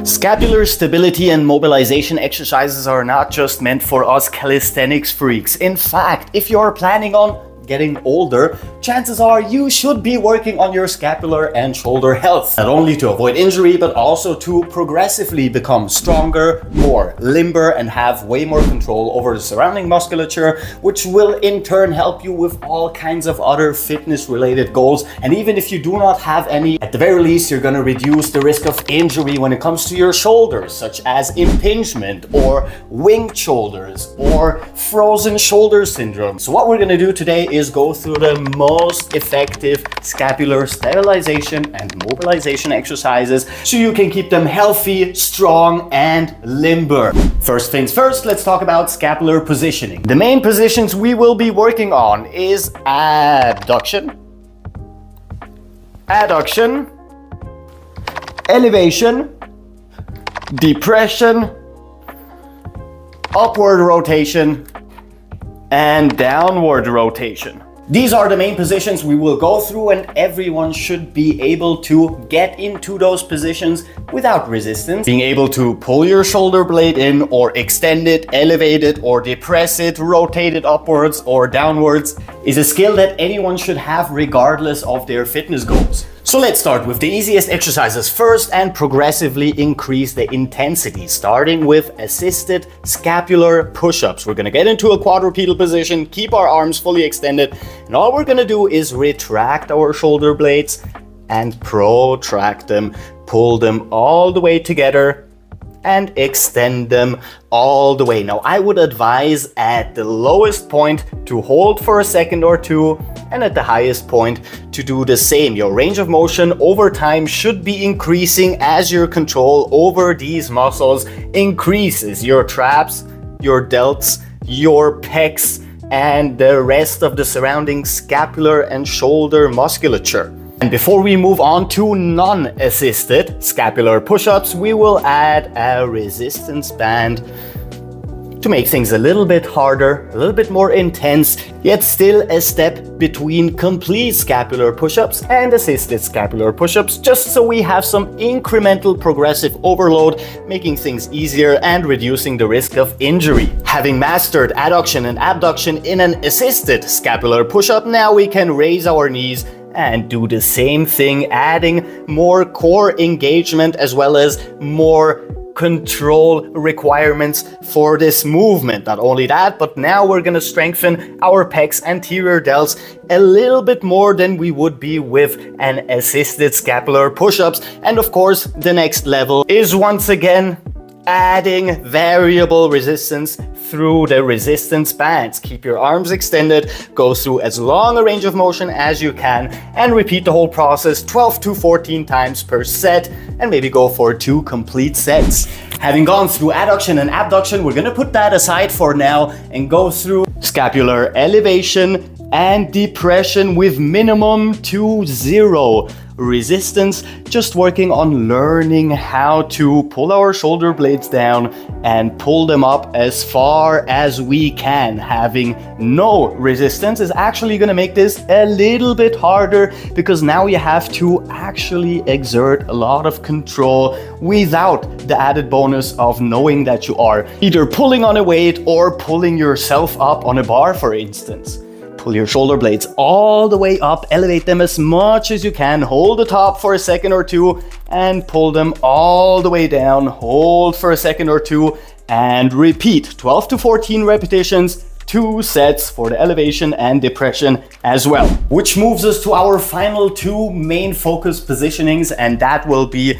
Scapular stability and mobilization exercises are not just meant for us calisthenics freaks. In fact, if you're planning on getting older, chances are you should be working on your scapular and shoulder health. Not only to avoid injury, but also to progressively become stronger, more limber, and have way more control over the surrounding musculature, which will in turn help you with all kinds of other fitness related goals. And even if you do not have any, at the very least, you're gonna reduce the risk of injury when it comes to your shoulders, such as impingement or winged shoulders or frozen shoulder syndrome. So what we're gonna do today is go through the most effective scapular stabilization and mobilization exercises so you can keep them healthy, strong, and limber. First things first, let's talk about scapular positioning. The main positions we will be working on is abduction, adduction, elevation, depression, upward rotation, and downward rotation. These are the main positions we will go through, and everyone should be able to get into those positions without resistance. Being able to pull your shoulder blade in or extend it, elevate it or depress it, rotate it upwards or downwards is a skill that anyone should have regardless of their fitness goals. So let's start with the easiest exercises first and progressively increase the intensity, starting with assisted scapular push-ups. We're gonna get into a quadrupedal position, keep our arms fully extended, and all we're gonna do is retract our shoulder blades and protract them, pull them all the way together and extend them all the way. Now, I would advise at the lowest point to hold for a second or two, and at the highest point to do the same. Your range of motion over time should be increasing as your control over these muscles increases. Your traps, your delts, your pecs, and the rest of the surrounding scapular and shoulder musculature. And before we move on to non-assisted scapular push-ups, we will add a resistance band to make things a little bit harder, a little bit more intense, yet still a step between complete scapular push-ups and assisted scapular push-ups, just so we have some incremental progressive overload, making things easier and reducing the risk of injury. Having mastered adduction and abduction in an assisted scapular push-up, now we can raise our knees and do the same thing, adding more core engagement as well as more control requirements for this movement. Not only that, but now we're gonna strengthen our pecs, anterior delts a little bit more than we would be with an assisted scapular push-ups. And of course, the next level is once again adding variable resistance through the resistance bands. Keep your arms extended, go through as long a range of motion as you can, and repeat the whole process 12 to 14 times per set, and maybe go for 2 complete sets. Having gone through adduction and abduction, we're gonna put that aside for now and go through scapular elevation and depression with minimum to 0 resistance, just working on learning how to pull our shoulder blades down and pull them up as far as we can. Having no resistance is actually going to make this a little bit harder, because now you have to actually exert a lot of control without the added bonus of knowing that you are either pulling on a weight or pulling yourself up on a bar, for instance. Pull your shoulder blades all the way up, elevate them as much as you can, hold the top for a second or two, and pull them all the way down, hold for a second or two, and repeat 12 to 14 repetitions, 2 sets for the elevation and depression as well. Which moves us to our final 2 main focus positionings, and that will be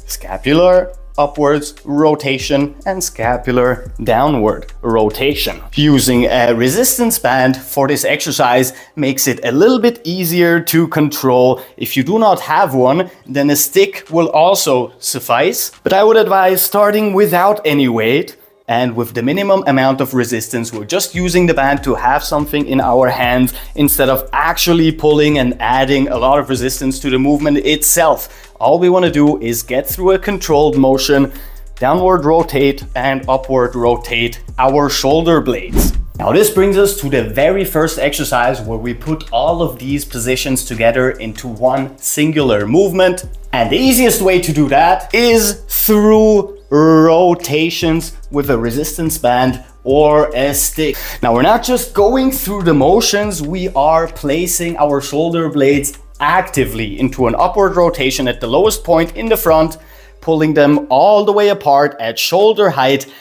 scapular upwards rotation and scapular downward rotation. Using a resistance band for this exercise makes it a little bit easier to control. If you do not have one, then a stick will also suffice, but I would advise starting without any weight and with the minimum amount of resistance. We're just using the band to have something in our hands instead of actually pulling and adding a lot of resistance to the movement itself. All we want to do is get through a controlled motion, downward rotate and upward rotate our shoulder blades. Now this brings us to the very first exercise where we put all of these positions together into one singular movement. And the easiest way to do that is through rotations with a resistance band or a stick. Now we're not just going through the motions, we are placing our shoulder blades actively into an upward rotation at the lowest point in the front, pulling them all the way apart at shoulder height,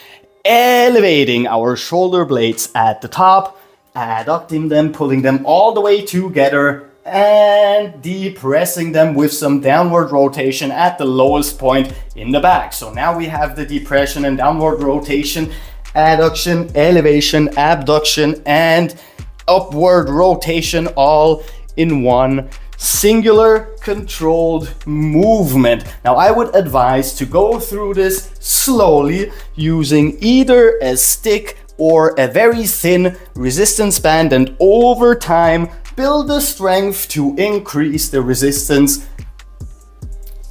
elevating our shoulder blades at the top, adducting them, pulling them all the way together, and depressing them with some downward rotation at the lowest point in the back. So now we have the depression and downward rotation, adduction, elevation, abduction, and upward rotation all in one singular controlled movement. Now I would advise to go through this slowly using either a stick or a very thin resistance band, and over time build the strength to increase the resistance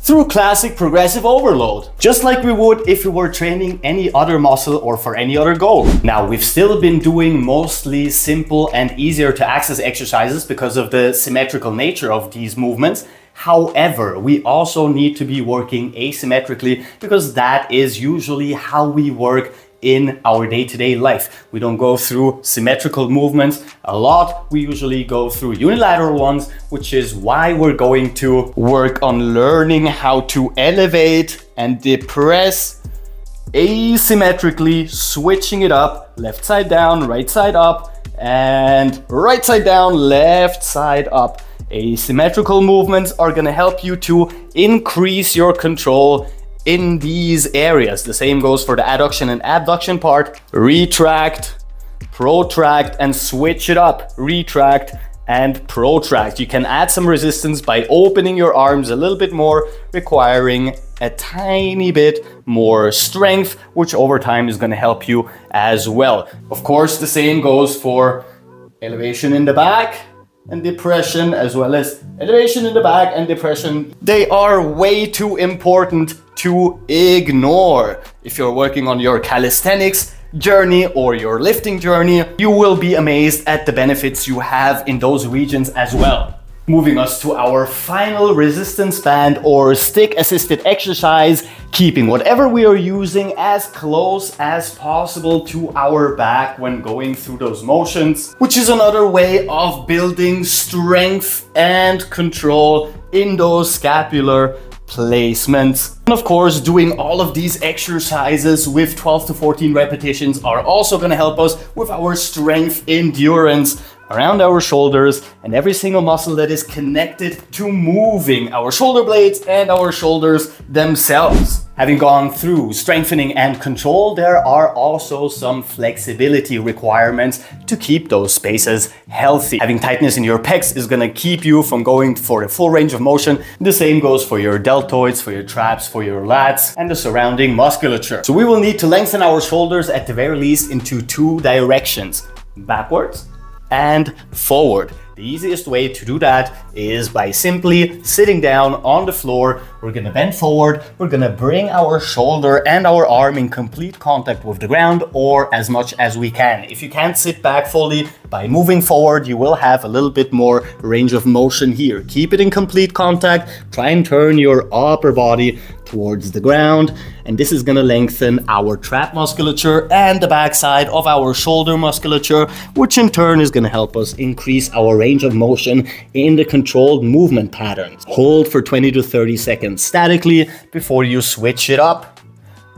through classic progressive overload, just like we would if we were training any other muscle or for any other goal. Now, we've still been doing mostly simple and easier to access exercises because of the symmetrical nature of these movements. However, we also need to be working asymmetrically because that is usually how we work in our day-to-day life. We don't go through symmetrical movements a lot. We usually go through unilateral ones, which is why we're going to work on learning how to elevate and depress asymmetrically, switching it up, left side down, right side up, and right side down, left side up. Asymmetrical movements are gonna help you to increase your control in these areas. The same goes for the adduction and abduction part. Retract, protract, and switch it up. Retract and protract. You can add some resistance by opening your arms a little bit more, requiring a tiny bit more strength, which over time is going to help you as well. Of course, the same goes for elevation in the back and depression, as well as elevation in the back and depression. They are way too important to ignore. If you're working on your calisthenics journey or your lifting journey, you will be amazed at the benefits you have in those regions as well. Moving us to our final resistance band or stick assisted exercise, keeping whatever we are using as close as possible to our back when going through those motions, which is another way of building strength and control in those scapular placements. And of course, doing all of these exercises with 12 to 14 repetitions are also going to help us with our strength endurance around our shoulders and every single muscle that is connected to moving our shoulder blades and our shoulders themselves. Having gone through strengthening and control, there are also some flexibility requirements to keep those spaces healthy. Having tightness in your pecs is going to keep you from going for the full range of motion. The same goes for your deltoids, for your traps, for your lats, and the surrounding musculature. So we will need to lengthen our shoulders at the very least into two directions, backwards and forward. The easiest way to do that is by simply sitting down on the floor. We're gonna bend forward. We're gonna bring our shoulder and our arm in complete contact with the ground, or as much as we can. If you can't sit back fully, by moving forward, you will have a little bit more range of motion here. Keep it in complete contact. Try and turn your upper body towards the ground, and this is gonna lengthen our trap musculature and the backside of our shoulder musculature, which in turn is gonna help us increase our range of motion in the controlled movement patterns. Hold for 20 to 30 seconds statically before you switch it up.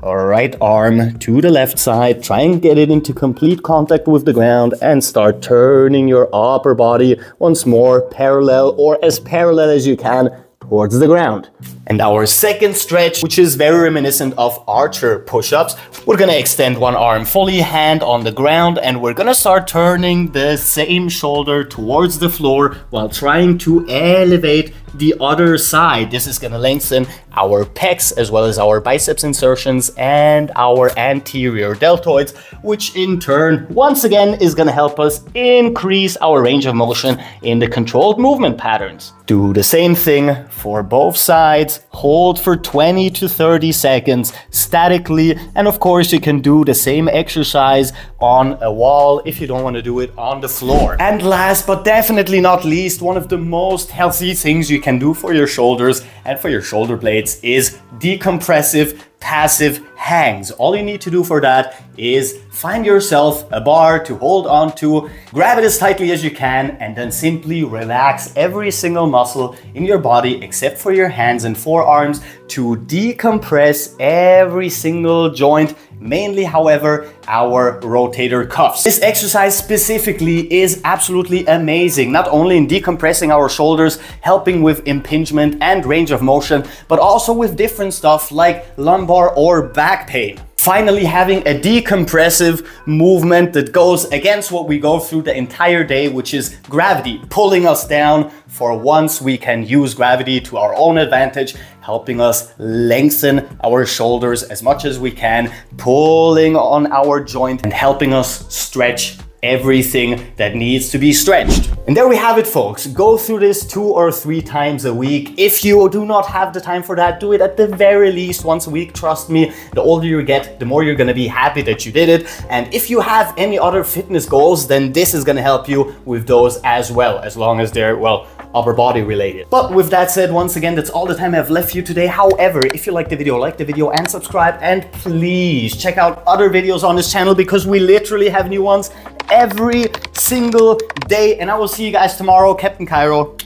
Right arm to the left side, try and get it into complete contact with the ground and start turning your upper body once more parallel, or as parallel as you can, towards the ground. And our second stretch, which is very reminiscent of archer push-ups, we're gonna extend one arm fully, hand on the ground, and we're gonna start turning the same shoulder towards the floor while trying to elevate the other side. This is gonna lengthen our pecs as well as our biceps insertions and our anterior deltoids, which in turn, once again, is gonna help us increase our range of motion in the controlled movement patterns. Do the same thing for both sides. sets, hold for 20 to 30 seconds statically. And of course, you can do the same exercise on a wall if you don't want to do it on the floor. And last but definitely not least, one of the most healthy things you can do for your shoulders and for your shoulder blades is decompressive passive hangs. All you need to do for that is find yourself a bar to hold on to, grab it as tightly as you can, and then simply relax every single muscle in your body except for your hands and forearms to decompress every single joint, mainly, however, our rotator cuffs. This exercise specifically is absolutely amazing, not only in decompressing our shoulders, helping with impingement and range of motion, but also with different stuff like lumbar or back pain. Finally, having a decompressive movement that goes against what we go through the entire day, which is gravity pulling us down. For once, we can use gravity to our own advantage, helping us lengthen our shoulders as much as we can, pulling on our joint and helping us stretch everything that needs to be stretched. And there we have it, folks. Go through this 2 or 3 times a week. If you do not have the time for that, do it at the very least once a week. Trust me, the older you get, the more you're gonna be happy that you did it. And if you have any other fitness goals, then this is gonna help you with those as well, as long as they're, well, upper body related. But with that said, once again, that's all the time I've left for you today. However, if you like the video and subscribe, and please check out other videos on this channel because we literally have new ones every single day. And I will see you guys tomorrow. Captain Cairo.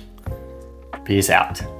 Peace out.